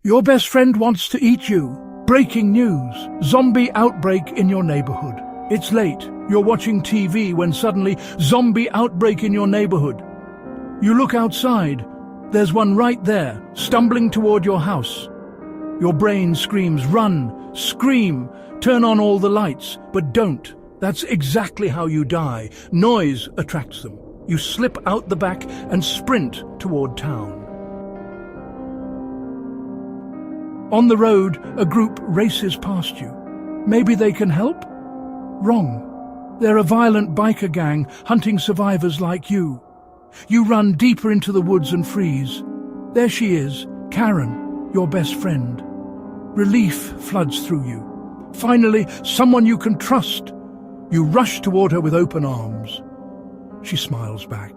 Your best friend wants to eat you. Breaking news. Zombie outbreak in your neighborhood. It's late. You're watching TV when suddenly zombie outbreak in your neighborhood. You look outside. There's one right there, stumbling toward your house. Your brain screams, run, scream, turn on all the lights, but don't. That's exactly how you die. Noise attracts them. You slip out the back and sprint toward town. On the road, a group races past you. Maybe they can help? Wrong. They're a violent biker gang hunting survivors like you. You run deeper into the woods and freeze. There she is, Karen, your best friend. Relief floods through you. Finally, someone you can trust. You rush toward her with open arms. She smiles back,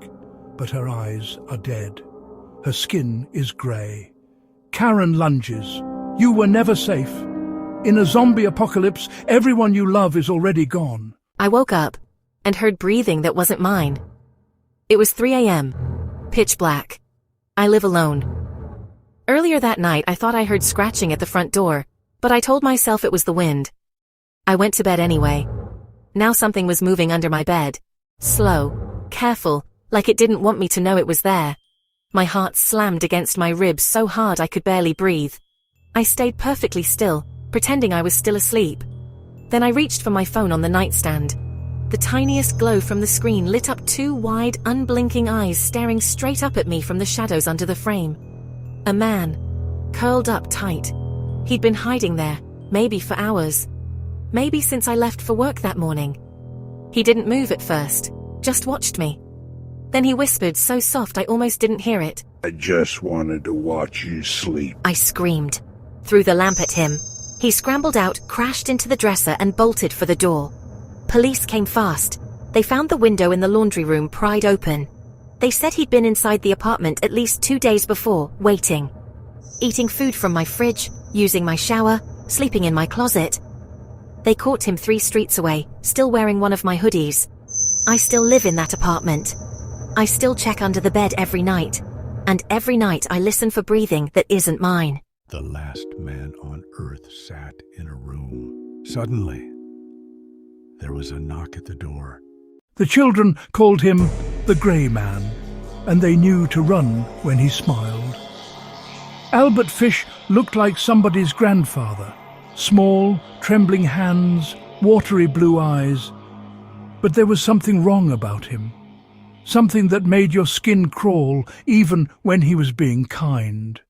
but her eyes are dead. Her skin is grey. Karen lunges. You were never safe. In a zombie apocalypse, everyone you love is already gone. I woke up and heard breathing that wasn't mine. It was 3 a.m., pitch black. I live alone. Earlier that night, I thought I heard scratching at the front door, but I told myself it was the wind. I went to bed anyway. Now something was moving under my bed. Slow, careful, like it didn't want me to know it was there. My heart slammed against my ribs so hard I could barely breathe. I stayed perfectly still, pretending I was still asleep. Then I reached for my phone on the nightstand. The tiniest glow from the screen lit up 2 wide, unblinking eyes staring straight up at me from the shadows under the frame. A man, curled up tight. He'd been hiding there, maybe for hours. Maybe since I left for work that morning. He didn't move at first, just watched me. Then he whispered so soft I almost didn't hear it. I just wanted to watch you sleep. I screamed, threw the lamp at him. He scrambled out, crashed into the dresser and bolted for the door. Police came fast. They found the window in the laundry room pried open. They said he'd been inside the apartment at least 2 days before, waiting. Eating food from my fridge, using my shower, sleeping in my closet. They caught him 3 streets away, still wearing one of my hoodies. I still live in that apartment. I still check under the bed every night. And every night I listen for breathing that isn't mine. The last man on earth sat in a room. Suddenly, there was a knock at the door. The children called him the Grey Man, and they knew to run when he smiled. Albert Fish looked like somebody's grandfather. Small, trembling hands, watery blue eyes. But there was something wrong about him. Something that made your skin crawl even when he was being kind.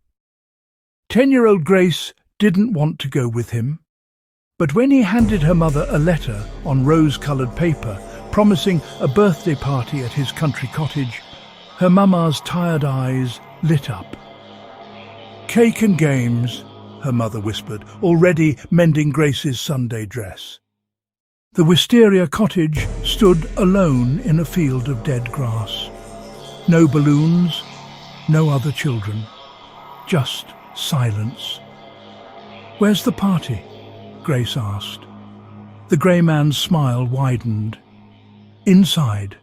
10-year-old Grace didn't want to go with him. But when he handed her mother a letter on rose-coloured paper promising a birthday party at his country cottage, her mama's tired eyes lit up. "Cake and games," her mother whispered, already mending Grace's Sunday dress. The wisteria cottage stood alone in a field of dead grass. No balloons, no other children, just silence. "Where's the party?" Grace asked. The Grey Man's smile widened. Inside.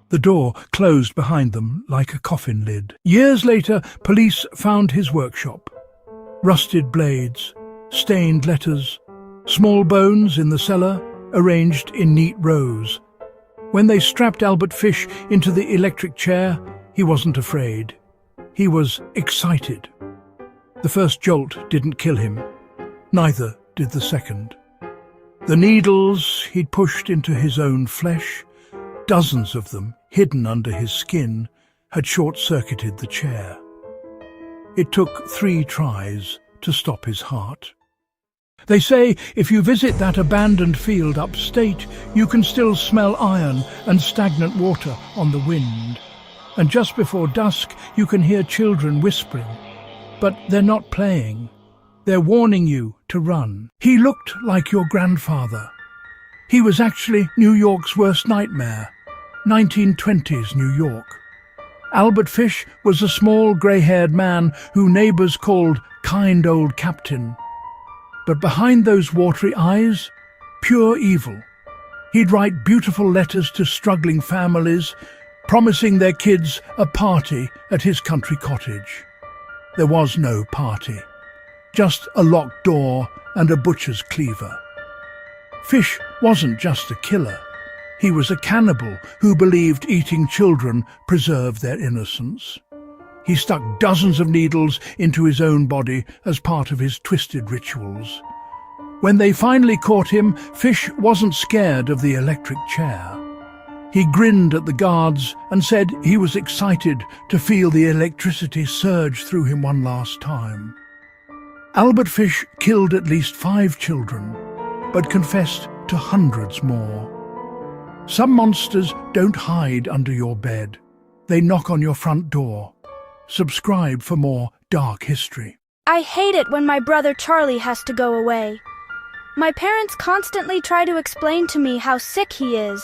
The door closed behind them like a coffin lid. Years later, police found his workshop. Rusted blades, stained letters, small bones in the cellar, arranged in neat rows. When they strapped Albert Fish into the electric chair, he wasn't afraid. He was excited. The first jolt didn't kill him. Neither did the second. The needles he'd pushed into his own flesh, dozens of them hidden under his skin, had short-circuited the chair. It took 3 tries to stop his heart. They say if you visit that abandoned field upstate, you can still smell iron and stagnant water on the wind. And just before dusk, you can hear children whispering. But they're not playing. They're warning you to run. He looked like your grandfather. He was actually New York's worst nightmare. 1920s New York. Albert Fish was a small grey-haired man who neighbours called kind old captain. But behind those watery eyes, pure evil. He'd write beautiful letters to struggling families, promising their kids a party at his country cottage. There was no party. just a locked door and a butcher's cleaver. Fish wasn't just a killer. He was a cannibal who believed eating children preserved their innocence. He stuck dozens of needles into his own body as part of his twisted rituals. When they finally caught him, Fish wasn't scared of the electric chair. He grinned at the guards and said he was excited to feel the electricity surge through him one last time. Albert Fish killed at least 5 children, but confessed to hundreds more. Some monsters don't hide under your bed. They knock on your front door. Subscribe for more dark history. I hate it when my brother Charlie has to go away. My parents constantly try to explain to me how sick he is,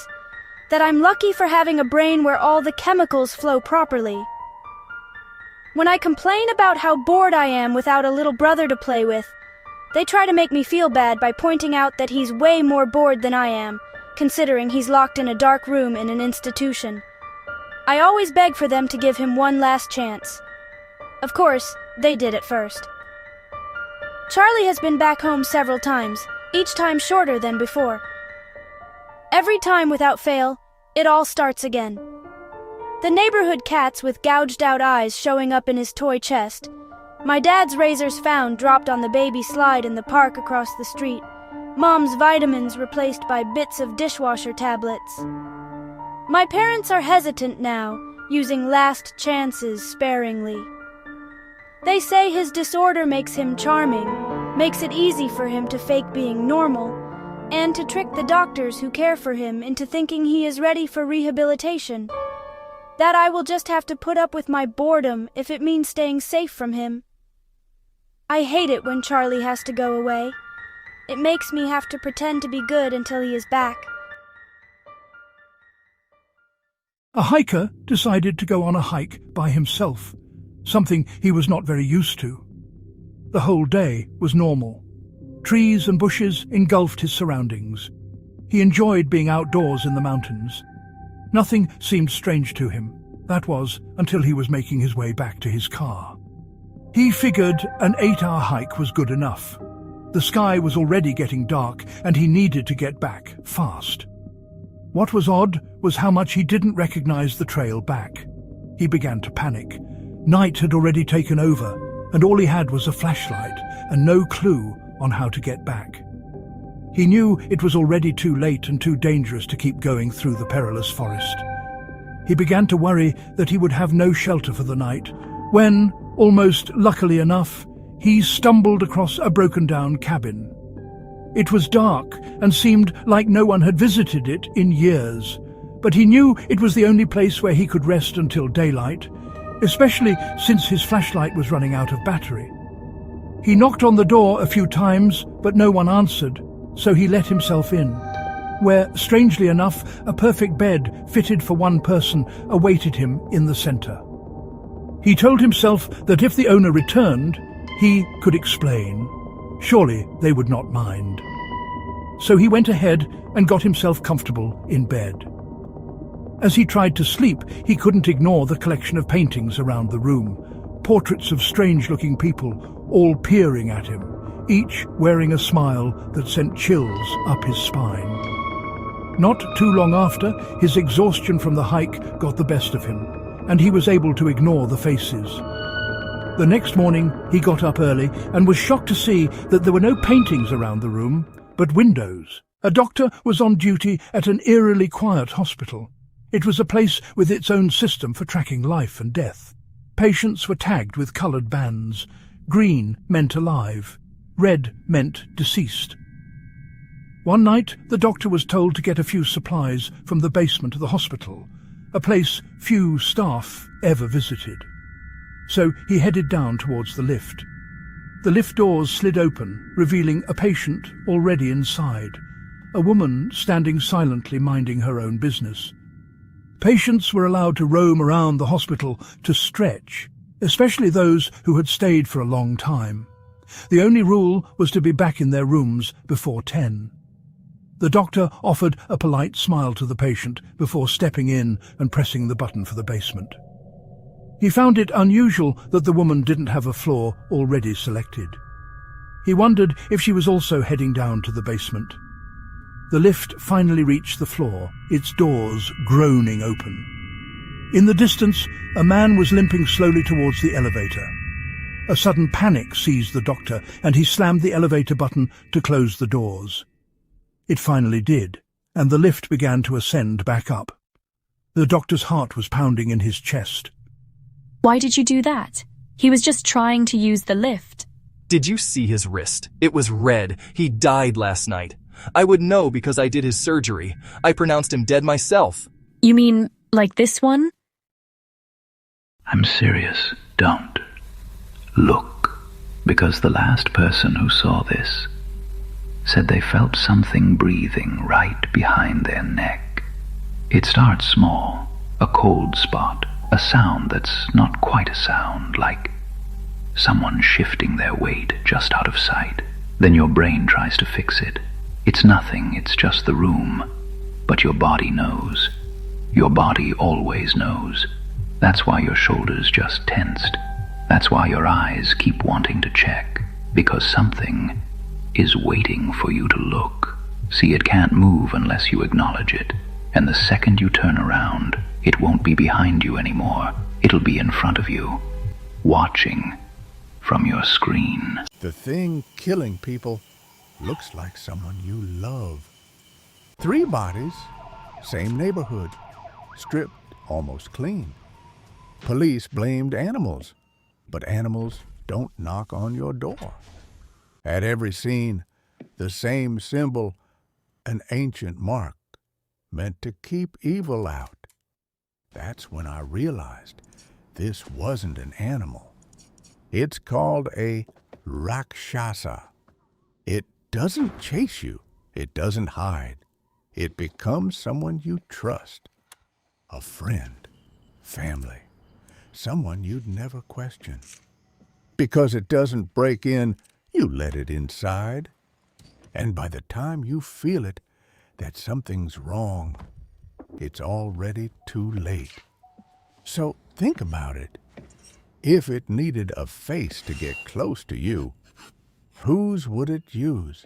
that I'm lucky for having a brain where all the chemicals flow properly. When I complain about how bored I am without a little brother to play with, they try to make me feel bad by pointing out that he's way more bored than I am, considering he's locked in a dark room in an institution. I always beg for them to give him one last chance. Of course, they did it first. Charlie has been back home several times, each time shorter than before. Every time without fail, it all starts again. The neighborhood cats with gouged out eyes showing up in his toy chest. My dad's razors found dropped on the baby slide in the park across the street. Mom's vitamins replaced by bits of dishwasher tablets. My parents are hesitant now, using last chances sparingly. They say his disorder makes him charming, makes it easy for him to fake being normal, and to trick the doctors who care for him into thinking he is ready for rehabilitation. That I will just have to put up with my boredom if it means staying safe from him. I hate it when Charlie has to go away. It makes me have to pretend to be good until he is back. A hiker decided to go on a hike by himself, something he was not very used to. The whole day was normal. Trees and bushes engulfed his surroundings. He enjoyed being outdoors in the mountains. Nothing seemed strange to him. That was until he was making his way back to his car. He figured an 8-hour hike was good enough. The sky was already getting dark, and he needed to get back fast. What was odd was how much he didn't recognize the trail back. He began to panic. Night had already taken over, and all he had was a flashlight and no clue on how to get back. He knew it was already too late and too dangerous to keep going through the perilous forest. He began to worry that he would have no shelter for the night, when, almost luckily enough, he stumbled across a broken-down cabin. It was dark and seemed like no one had visited it in years, but he knew it was the only place where he could rest until daylight, especially since his flashlight was running out of battery. He knocked on the door a few times, but no one answered, so he let himself in, where, strangely enough, a perfect bed fitted for one person awaited him in the center. He told himself that if the owner returned, he could explain. Surely they would not mind. So he went ahead and got himself comfortable in bed. As he tried to sleep, he couldn't ignore the collection of paintings around the room, portraits of strange-looking people, all peering at him, each wearing a smile that sent chills up his spine. Not too long after, his exhaustion from the hike got the best of him, and he was able to ignore the faces. The next morning, he got up early and was shocked to see that there were no paintings around the room, but windows. A doctor was on duty at an eerily quiet hospital. It was a place with its own system for tracking life and death. Patients were tagged with coloured bands. Green meant alive. Red meant deceased. One night, the doctor was told to get a few supplies from the basement of the hospital, a place few staff ever visited. So he headed down towards the lift. The lift doors slid open, revealing a patient already inside, a woman standing silently minding her own business. Patients were allowed to roam around the hospital to stretch, especially those who had stayed for a long time. The only rule was to be back in their rooms before 10. The doctor offered a polite smile to the patient before stepping in and pressing the button for the basement. He found it unusual that the woman didn't have a floor already selected. He wondered if she was also heading down to the basement. The lift finally reached the floor, its doors groaning open. In the distance, a man was limping slowly towards the elevator. A sudden panic seized the doctor, and he slammed the elevator button to close the doors. It finally did, and the lift began to ascend back up. The doctor's heart was pounding in his chest. Why did you do that? He was just trying to use the lift. Did you see his wrist? It was red. He died last night. I would know because I did his surgery. I pronounced him dead myself. You mean, like this one? I'm serious. Don't. Look. Because the last person who saw this said they felt something breathing right behind their neck. It starts small, a cold spot, a sound that's not quite a sound, like someone shifting their weight just out of sight. Then your brain tries to fix it. It's nothing, it's just the room. But your body knows. Your body always knows. That's why your shoulders just tensed. That's why your eyes keep wanting to check. Because something is waiting for you to look. See, it can't move unless you acknowledge it. And the second you turn around, it won't be behind you anymore. It'll be in front of you, watching from your screen. The thing killing people looks like someone you love. 3 bodies, same neighborhood, stripped almost clean. Police blamed animals, but animals don't knock on your door. At every scene, the same symbol, an ancient mark, meant to keep evil out. That's when I realized this wasn't an animal. It's called a Rakshasa. It doesn't chase you. It doesn't hide. It becomes someone you trust. A friend, family, someone you'd never question. Because it doesn't break in, you let it inside. And by the time you feel it, that something's wrong, it's already too late. So think about it. If it needed a face to get close to you, whose would it use?